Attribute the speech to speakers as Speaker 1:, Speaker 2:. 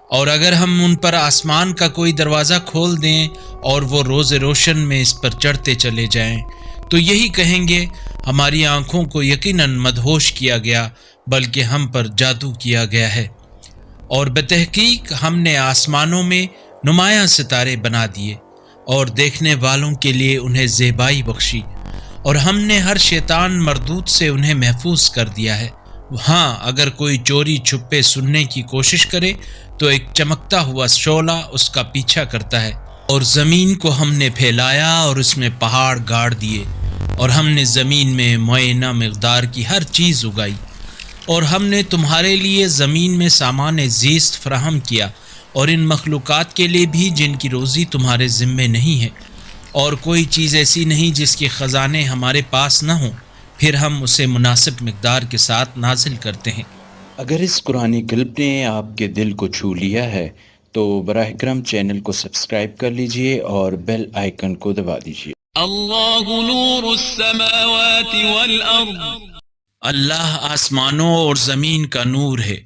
Speaker 1: اور اگر ہم ان پر آسمان کا کوئی دروازہ کھول دیں اور وہ روز روشن میں اس پر چڑھتے چلے جائیں تو یہی کہیں گے ہماری آنکھوں کو یقیناً مدہوش کیا گیا بلکہ ہم پر جادو کیا گیا ہے، اور بتحقیق ہم نے آسمانوں میں نمایاں ستارے بنا دیے اور دیکھنے والوں کے لیے انہیں زیبائی بخشی، اور ہم نے ہر شیطان مردود سے انہیں محفوظ کر دیا ہے۔ ہاں، اگر کوئی چوری چھپے سننے کی کوشش کرے تو ایک چمکتا ہوا شعلہ اس کا پیچھا کرتا ہے، اور زمین کو ہم نے پھیلایا اور اس میں پہاڑ گاڑ دیے، اور ہم نے زمین میں معینہ مقدار کی ہر چیز اگائی، اور ہم نے تمہارے لیے زمین میں سامان زیست فراہم کیا، اور ان مخلوقات کے لیے بھی جن کی روزی تمہارے ذمے نہیں ہے، اور کوئی چیز ایسی نہیں جس کے خزانے ہمارے پاس نہ ہوں، پھر ہم اسے مناسب مقدار کے ساتھ نازل کرتے ہیں۔
Speaker 2: اگر اس قرآنی کلپ نے آپ کے دل کو چھو لیا ہے تو براہ کرم چینل کو سبسکرائب کر لیجئے اور بیل آئیکن کو دبا دیجئے۔
Speaker 3: اللہ نور السماوات والارض،
Speaker 1: اللہ آسمانوں اور زمین کا نور ہے۔